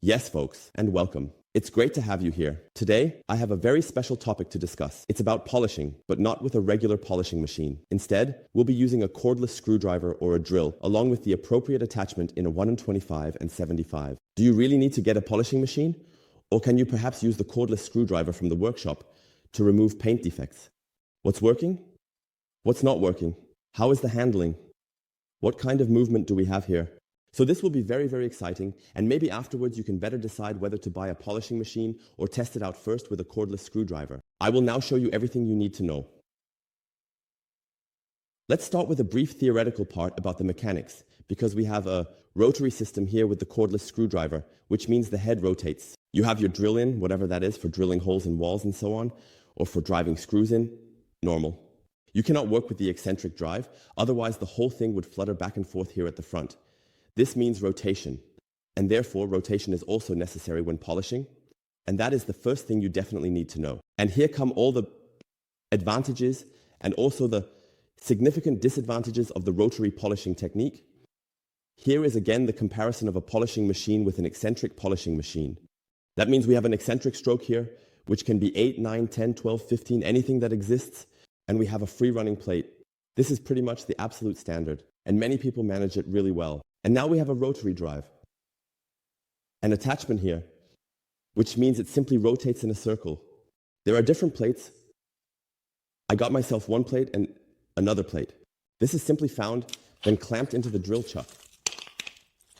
Yes, folks, and welcome. It's great to have you here. Today, I have a very special topic to discuss. It's about polishing, but not with a regular polishing machine. Instead, we'll be using a cordless screwdriver or a drill, along with the appropriate attachment in a 1 in 25 and 75. Do you really need to get a polishing machine? Or can you perhaps use the cordless screwdriver from the workshop to remove paint defects? What's working? What's not working? How is the handling? What kind of movement do we have here? So this will be very, very exciting, and maybe afterwards you can better decide whether to buy a polishing machine or test it out first with a cordless screwdriver. I will now show you everything you need to know. Let's start with a brief theoretical part about the mechanics, because we have a rotary system here with the cordless screwdriver, which means the head rotates. You have your drill in, whatever that is, for drilling holes in walls and so on, or for driving screws in, normal. You cannot work with the eccentric drive, otherwise the whole thing would flutter back and forth here at the front. This means rotation, and therefore rotation is also necessary when polishing, and that is the first thing you definitely need to know. And here come all the advantages and also the significant disadvantages of the rotary polishing technique. Here is again the comparison of a polishing machine with an eccentric polishing machine. That means we have an eccentric stroke here, which can be 8, 9, 10, 12, 15, anything that exists, and we have a free running plate. This is pretty much the absolute standard, and many people manage it really well. And now we have a rotary drive, an attachment here, which means it simply rotates in a circle. There are different plates. I got myself one plate and another plate. This is simply found, then clamped into the drill chuck,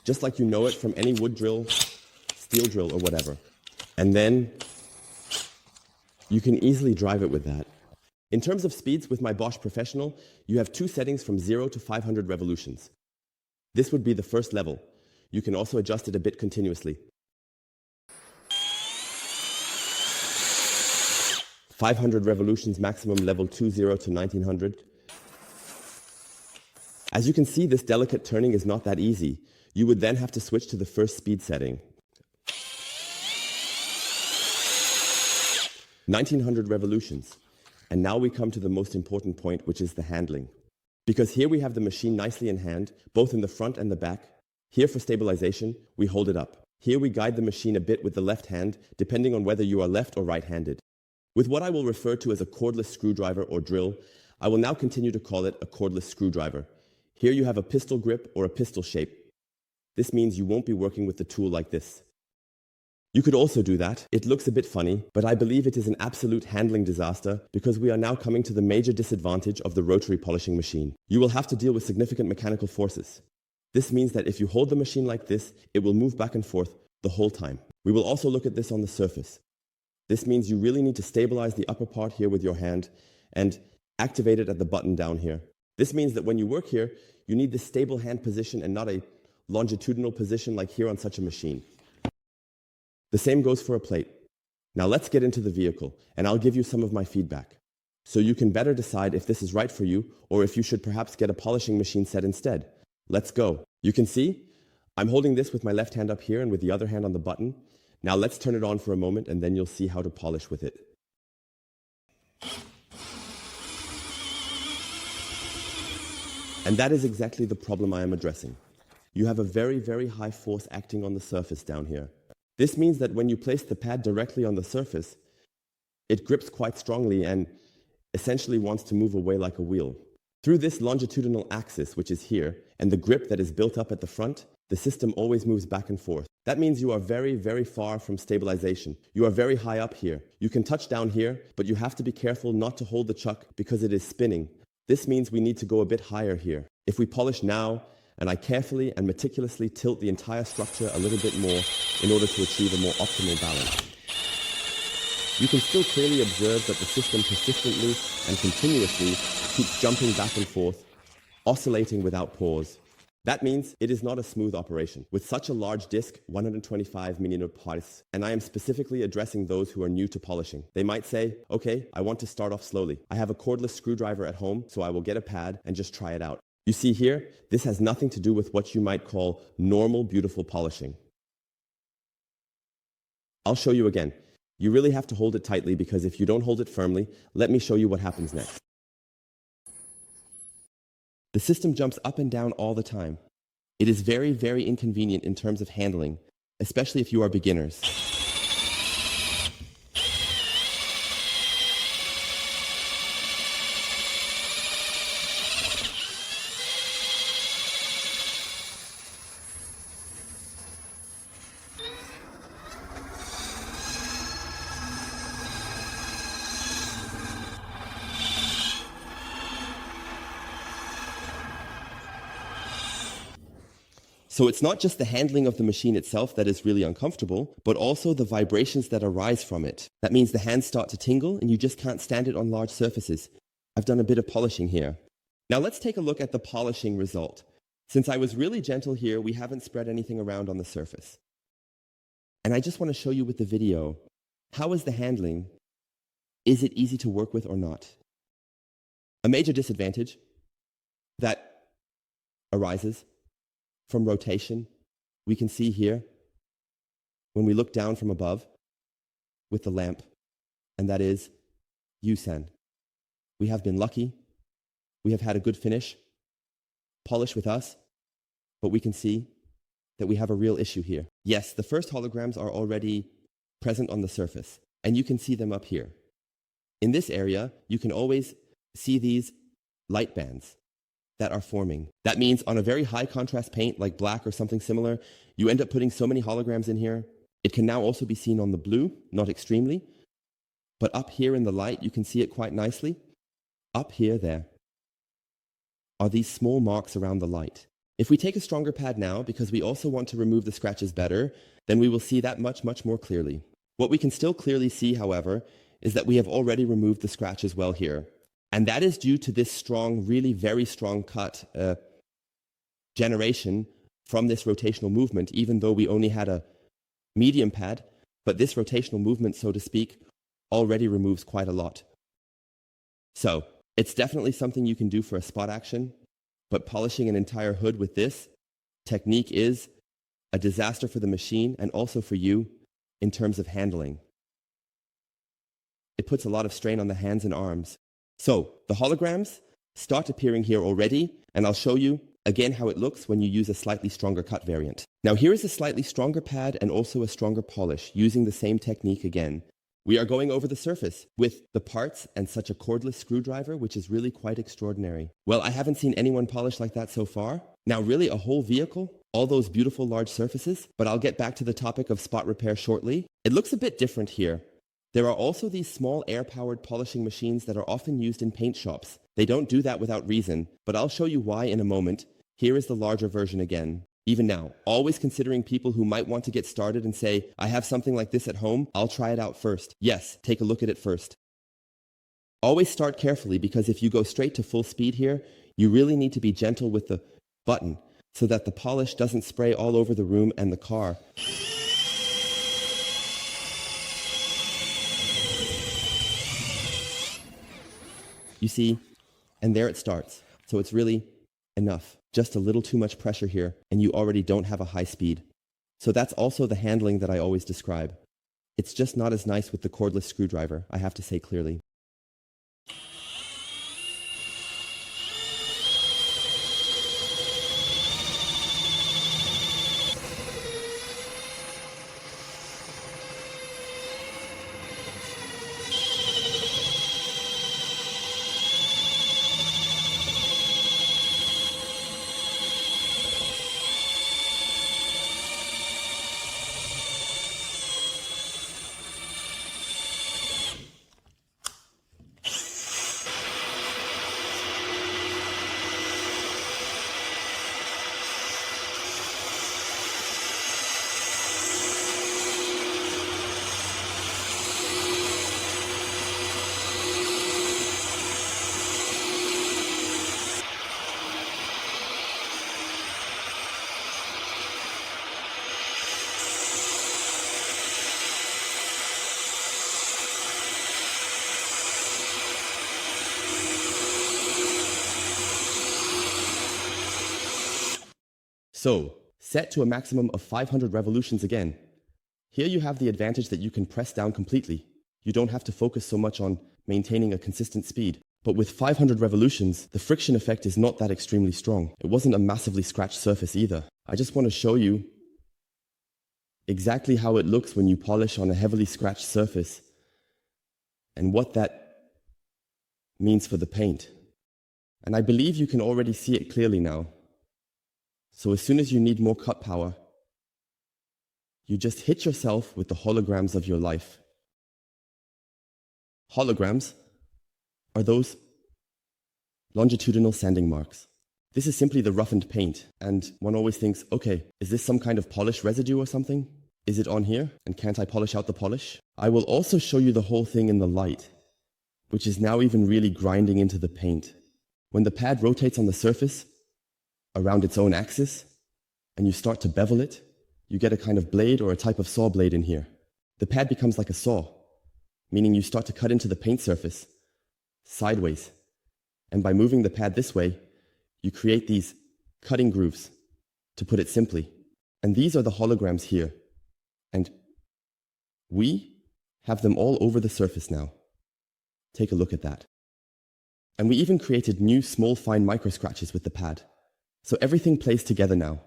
just like you know it from any wood drill, steel drill, or whatever. And then you can easily drive it with that. In terms of speeds, with my Bosch Professional, you have two settings from 0 to 500 revolutions. This would be the first level. You can also adjust it a bit continuously. 500 revolutions maximum, level 20 to 1900. As you can see, this delicate turning is not that easy. You would then have to switch to the first speed setting. 1900 revolutions. And now we come to the most important point, which is the handling. Because here we have the machine nicely in hand, both in the front and the back. Here for stabilization, we hold it up. Here we guide the machine a bit with the left hand, depending on whether you are left or right-handed. With what I will refer to as a cordless screwdriver or drill, I will now continue to call it a cordless screwdriver. Here you have a pistol grip or a pistol shape. This means you won't be working with the tool like this. You could also do that. It looks a bit funny, but I believe it is an absolute handling disaster because we are now coming to the major disadvantage of the rotary polishing machine. You will have to deal with significant mechanical forces. This means that if you hold the machine like this, it will move back and forth the whole time. We will also look at this on the surface. This means you really need to stabilize the upper part here with your hand and activate it at the button down here. This means that when you work here, you need this stable hand position and not a longitudinal position like here on such a machine. The same goes for a plate. Now let's get into the vehicle, and I'll give you some of my feedback, so you can better decide if this is right for you or if you should perhaps get a polishing machine set instead. Let's go. You can see, I'm holding this with my left hand up here and with the other hand on the button. Now let's turn it on for a moment and then you'll see how to polish with it. And that is exactly the problem I am addressing. You have a very, very high force acting on the surface down here. This means that when you place the pad directly on the surface, it grips quite strongly and essentially wants to move away like a wheel. Through this longitudinal axis, which is here, and the grip that is built up at the front, the system always moves back and forth. That means you are very, very far from stabilization. You are very high up here. You can touch down here, but you have to be careful not to hold the chuck because it is spinning. This means we need to go a bit higher here. If we polish now, and I carefully and meticulously tilt the entire structure a little bit more in order to achieve a more optimal balance. You can still clearly observe that the system persistently and continuously keeps jumping back and forth, oscillating without pause. That means it is not a smooth operation. With such a large disc, 125 mm parts, and I am specifically addressing those who are new to polishing. They might say, okay, I want to start off slowly. I have a cordless screwdriver at home, so I will get a pad and just try it out. You see here, this has nothing to do with what you might call normal, beautiful polishing. I'll show you again. You really have to hold it tightly because if you don't hold it firmly, let me show you what happens next. The system jumps up and down all the time. It is very, very inconvenient in terms of handling, especially if you are beginners. So it's not just the handling of the machine itself that is really uncomfortable, but also the vibrations that arise from it. That means the hands start to tingle and you just can't stand it on large surfaces. I've done a bit of polishing here. Now let's take a look at the polishing result. Since I was really gentle here, we haven't spread anything around on the surface. And I just want to show you with the video, how is the handling? Is it easy to work with or not? A major disadvantage that arises from rotation, we can see here when we look down from above with the lamp, and that is USAN. We have been lucky. We have had a good finish, polish with us, but we can see that we have a real issue here. Yes, the first holograms are already present on the surface, and you can see them up here. In this area, you can always see these light bands that are forming. That means on a very high contrast paint like black or something similar, you end up putting so many holograms in here. It can now also be seen on the blue, not extremely, but up here in the light, you can see it quite nicely. Up here, there, are these small marks around the light. If we take a stronger pad now, because we also want to remove the scratches better, then we will see that much more clearly. What we can still clearly see, however, is that we have already removed the scratches well here. And that is due to this strong, really very strong cut generation from this rotational movement, even though we only had a medium pad, but this rotational movement, so to speak, already removes quite a lot. So it's definitely something you can do for a spot action, but polishing an entire hood with this technique is a disaster for the machine and also for you in terms of handling. It puts a lot of strain on the hands and arms. So the holograms start appearing here already, and I'll show you again how it looks when you use a slightly stronger cut variant. Now here is a slightly stronger pad and also a stronger polish using the same technique again. We are going over the surface with the parts and such a cordless screwdriver, which is really quite extraordinary. Well, I haven't seen anyone polish like that so far. Now really a whole vehicle, all those beautiful large surfaces, but I'll get back to the topic of spot repair shortly. It looks a bit different here. There are also these small air-powered polishing machines that are often used in paint shops. They don't do that without reason, but I'll show you why in a moment. Here is the larger version again. Even now, always considering people who might want to get started and say, I have something like this at home, I'll try it out first. Yes, take a look at it first. Always start carefully, because if you go straight to full speed here, you really need to be gentle with the button so that the polish doesn't spray all over the room and the car. You see, and there it starts. So it's really enough. Just a little too much pressure here, and you already don't have a high speed. So that's also the handling that I always describe. It's just not as nice with the cordless screwdriver, I have to say clearly. So, set to a maximum of 500 revolutions again. Here you have the advantage that you can press down completely. You don't have to focus so much on maintaining a consistent speed. But with 500 revolutions, the friction effect is not that extremely strong. It wasn't a massively scratched surface either. I just want to show you exactly how it looks when you polish on a heavily scratched surface, and what that means for the paint. And I believe you can already see it clearly now. So as soon as you need more cut power, you just hit yourself with the holograms of your life. Holograms are those longitudinal sanding marks. This is simply the roughened paint, and one always thinks, okay, is this some kind of polish residue or something? Is it on here, and can't I polish out the polish? I will also show you the whole thing in the light, which is now even really grinding into the paint. When the pad rotates on the surface around its own axis, and you start to bevel it, you get a kind of blade or a type of saw blade in here. The pad becomes like a saw, meaning you start to cut into the paint surface sideways. And by moving the pad this way, you create these cutting grooves, to put it simply. And these are the holograms here. And we have them all over the surface now. Take a look at that. And we even created new small fine micro scratches with the pad. So everything plays together now.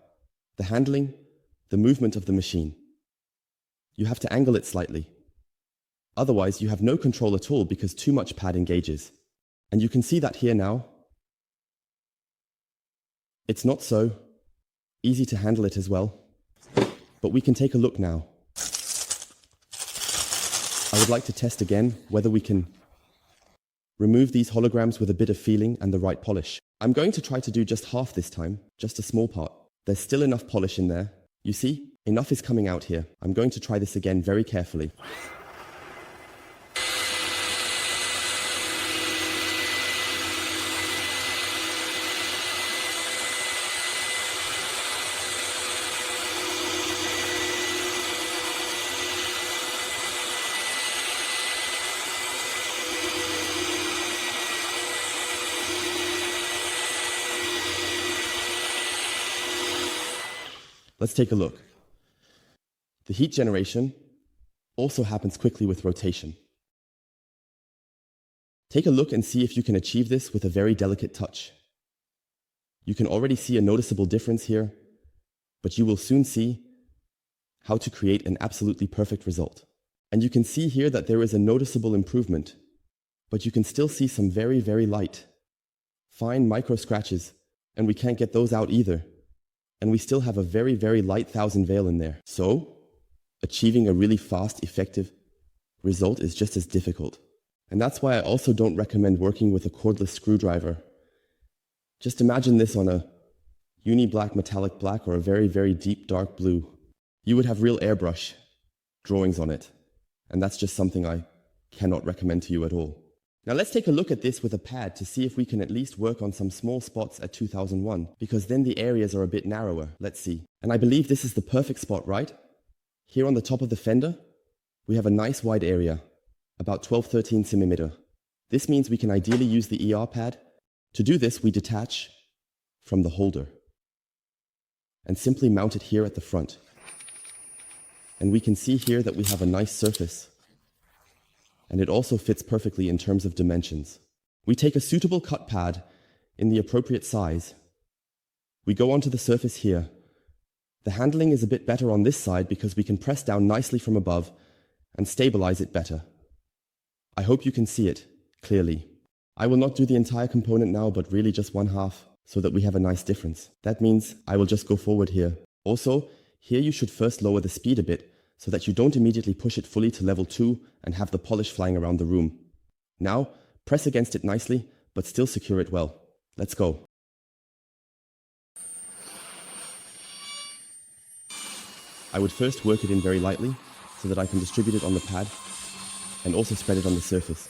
The handling, the movement of the machine. You have to angle it slightly. Otherwise, you have no control at all because too much pad engages. And you can see that here now. It's not so easy to handle it as well. But we can take a look now. I would like to test again whether we can remove these holograms with a bit of feeling and the right polish. I'm going to try to do just half this time, just a small part. There's still enough polish in there. You see, enough is coming out here. I'm going to try this again very carefully. Let's take a look. The heat generation also happens quickly with rotation. Take a look and see if you can achieve this with a very delicate touch. You can already see a noticeable difference here, but you will soon see how to create an absolutely perfect result. And you can see here that there is a noticeable improvement, but you can still see some very, very light, fine micro scratches, and we can't get those out either. And we still have a very, very light 1000 veil in there. So, achieving a really fast, effective result is just as difficult. And that's why I also don't recommend working with a cordless screwdriver. Just imagine this on a uni-black metallic black or a very, very deep dark blue. You would have real airbrush drawings on it. And that's just something I cannot recommend to you at all. Now let's take a look at this with a pad to see if we can at least work on some small spots at 2001, because then the areas are a bit narrower. Let's see. And I believe this is the perfect spot, right? Here on the top of the fender, we have a nice wide area, about 12-13 cm. This means we can ideally use the ER pad. To do this, we detach from the holder and simply mount it here at the front. And we can see here that we have a nice surface. And it also fits perfectly in terms of dimensions. We take a suitable cut pad in the appropriate size. We go onto the surface here. The handling is a bit better on this side because we can press down nicely from above and stabilize it better. I hope you can see it clearly. I will not do the entire component now, but really just one half so that we have a nice difference. That means I will just go forward here. Also, here you should first lower the speed a bit so that you don't immediately push it fully to level 2 and have the polish flying around the room. Now, press against it nicely, but still secure it well. Let's go. I would first work it in very lightly so that I can distribute it on the pad and also spread it on the surface.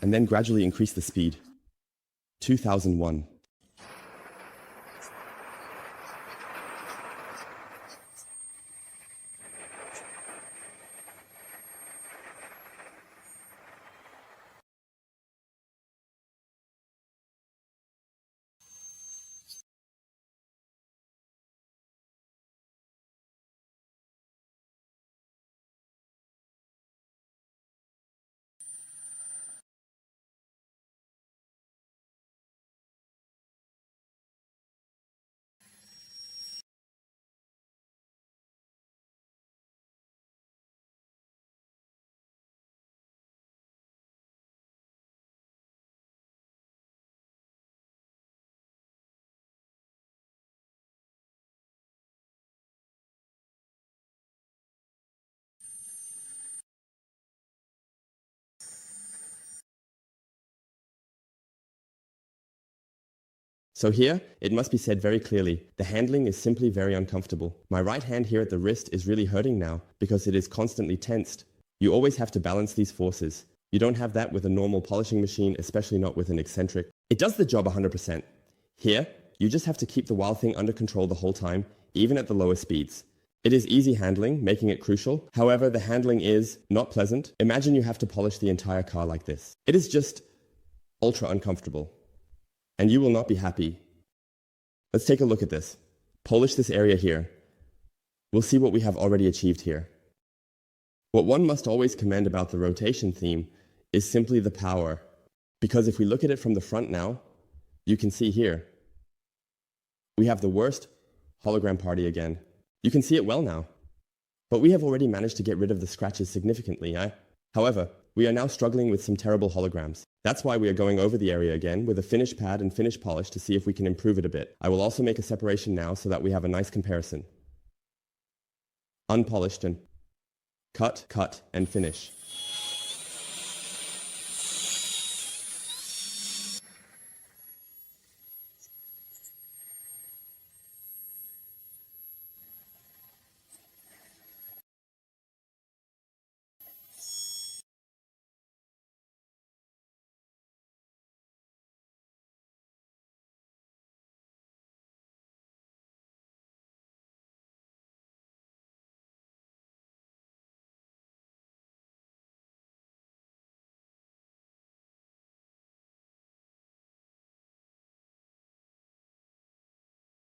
And then gradually increase the speed. 2001. So here, it must be said very clearly, the handling is simply very uncomfortable. My right hand here at the wrist is really hurting now because it is constantly tensed. You always have to balance these forces. You don't have that with a normal polishing machine, especially not with an eccentric. It does the job 100%. Here, you just have to keep the wild thing under control the whole time, even at the lower speeds. It is easy handling, making it crucial. However, the handling is not pleasant. Imagine you have to polish the entire car like this. It is just ultra uncomfortable. And you will not be happy. Let's take a look at this. Polish this area here. We'll see what we have already achieved here. What one must always commend about the rotation theme is simply the power. Because if we look at it from the front now, you can see here, we have the worst hologram party again. You can see it well now. But we have already managed to get rid of the scratches significantly, However, we are now struggling with some terrible holograms. That's why we are going over the area again with a finish pad and finish polish to see if we can improve it a bit. I will also make a separation now so that we have a nice comparison. Unpolished and cut, cut, and finish.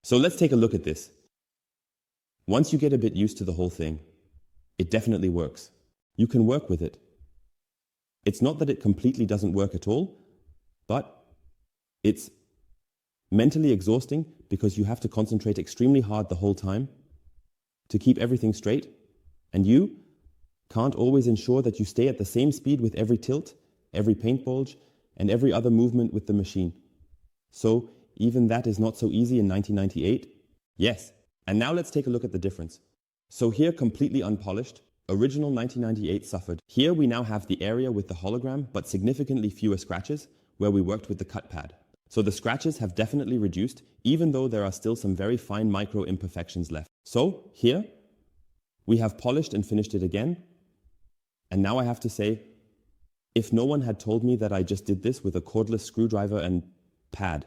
So let's take a look at this. Once you get a bit used to the whole thing, it definitely works. You can work with it. It's not that it completely doesn't work at all, but it's mentally exhausting because you have to concentrate extremely hard the whole time to keep everything straight, and you can't always ensure that you stay at the same speed with every tilt, every paint bulge, and every other movement with the machine. So even that is not so easy in 1998. Yes. And now let's take a look at the difference. So here, completely unpolished, original 1998 suffered. Here we now have the area with the hologram, but significantly fewer scratches, where we worked with the cut pad. So the scratches have definitely reduced, even though there are still some very fine micro imperfections left. So here, we have polished and finished it again. And now I have to say, if no one had told me that I just did this with a cordless screwdriver and pad,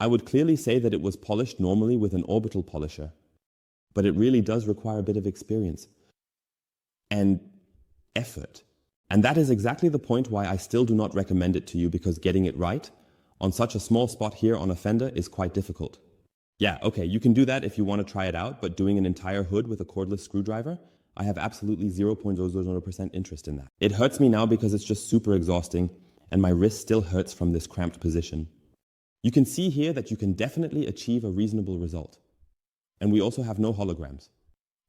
I would clearly say that it was polished normally with an orbital polisher, but it really does require a bit of experience and effort. And that is exactly the point why I still do not recommend it to you, because getting it right on such a small spot here on a fender is quite difficult. Yeah, okay, you can do that if you want to try it out, but doing an entire hood with a cordless screwdriver, I have absolutely 0.000% interest in that. It hurts me now because it's just super exhausting and my wrist still hurts from this cramped position. You can see here that you can definitely achieve a reasonable result. And we also have no holograms.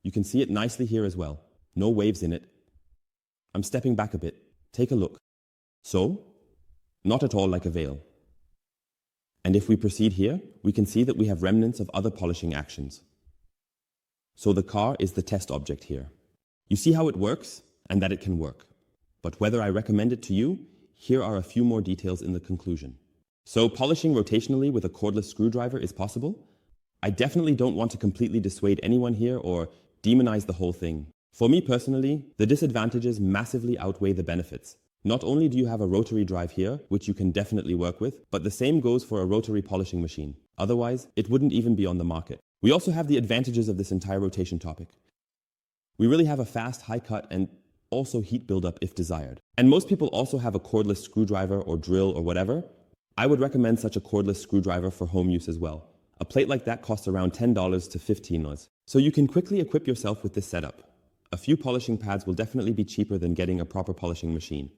You can see it nicely here as well. No waves in it. I'm stepping back a bit. Take a look. So, not at all like a veil. And if we proceed here, we can see that we have remnants of other polishing actions. So the car is the test object here. You see how it works and that it can work. But whether I recommend it to you, here are a few more details in the conclusion. So polishing rotationally with a cordless screwdriver is possible. I definitely don't want to completely dissuade anyone here or demonize the whole thing. For me personally, the disadvantages massively outweigh the benefits. Not only do you have a rotary drive here, which you can definitely work with, but the same goes for a rotary polishing machine. Otherwise, it wouldn't even be on the market. We also have the advantages of this entire rotation topic. We really have a fast, high cut and also heat buildup if desired. And most people also have a cordless screwdriver or drill or whatever. I would recommend such a cordless screwdriver for home use as well. A plate like that costs around $10 to $15. So you can quickly equip yourself with this setup. A few polishing pads will definitely be cheaper than getting a proper polishing machine.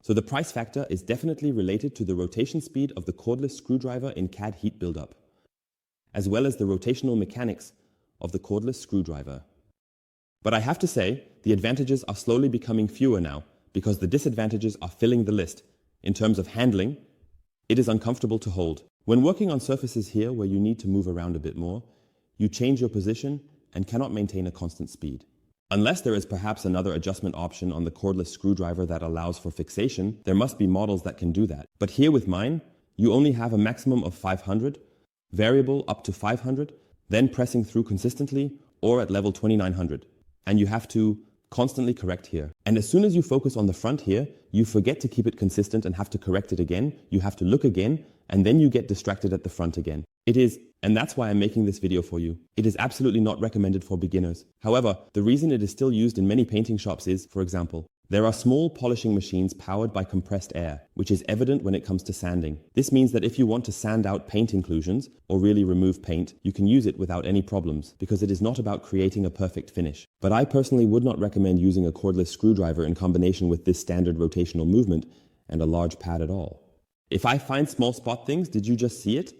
So the price factor is definitely related to the rotation speed of the cordless screwdriver in CAD heat buildup, as well as the rotational mechanics of the cordless screwdriver. But I have to say, the advantages are slowly becoming fewer now, because the disadvantages are filling the list. In terms of handling, it is uncomfortable to hold. When working on surfaces here where you need to move around a bit more, you change your position and cannot maintain a constant speed. Unless there is perhaps another adjustment option on the cordless screwdriver that allows for fixation, there must be models that can do that. But here with mine, you only have a maximum of 500, variable up to 500, then pressing through consistently or at level 2900. And you have to constantly correct here. And as soon as you focus on the front here, you forget to keep it consistent and have to correct it again. You have to look again, and then you get distracted at the front again. And that's why I'm making this video for you. It is absolutely not recommended for beginners. However, the reason it is still used in many painting shops is, for example, there are small polishing machines powered by compressed air, which is evident when it comes to sanding. This means that if you want to sand out paint inclusions or really remove paint, you can use it without any problems because it is not about creating a perfect finish. But I personally would not recommend using a cordless screwdriver in combination with this standard rotational movement and a large pad at all. If I find small spot things, did you just see it?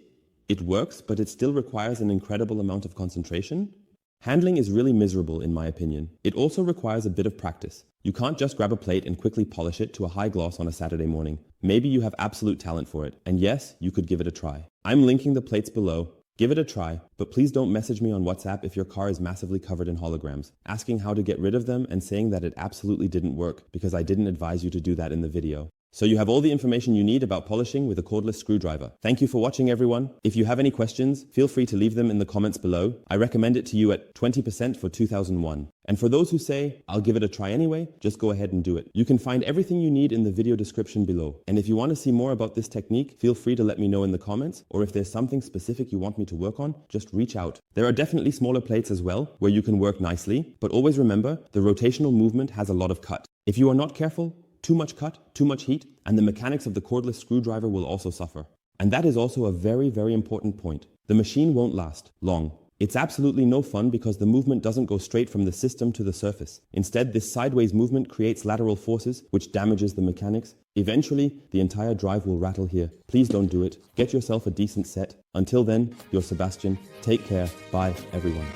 It works, but it still requires an incredible amount of concentration. Handling is really miserable in my opinion. It also requires a bit of practice. You can't just grab a plate and quickly polish it to a high gloss on a Saturday morning. Maybe you have absolute talent for it, and yes, you could give it a try. I'm linking the plates below. Give it a try, but please don't message me on WhatsApp if your car is massively covered in holograms, asking how to get rid of them and saying that it absolutely didn't work because I didn't advise you to do that in the video. So you have all the information you need about polishing with a cordless screwdriver. Thank you for watching, everyone. If you have any questions, feel free to leave them in the comments below. I recommend it to you at 20% for 2001. And for those who say, I'll give it a try anyway, just go ahead and do it. You can find everything you need in the video description below. And if you want to see more about this technique, feel free to let me know in the comments, or if there's something specific you want me to work on, just reach out. There are definitely smaller plates as well, where you can work nicely, but always remember, the rotational movement has a lot of cut. If you are not careful, too much cut, too much heat, and the mechanics of the cordless screwdriver will also suffer. And that is also a very, very important point. The machine won't last long. It's absolutely no fun because the movement doesn't go straight from the system to the surface. Instead, this sideways movement creates lateral forces, which damages the mechanics. Eventually, the entire drive will rattle here. Please don't do it. Get yourself a decent set. Until then, you're Sebastian. Take care. Bye, everyone.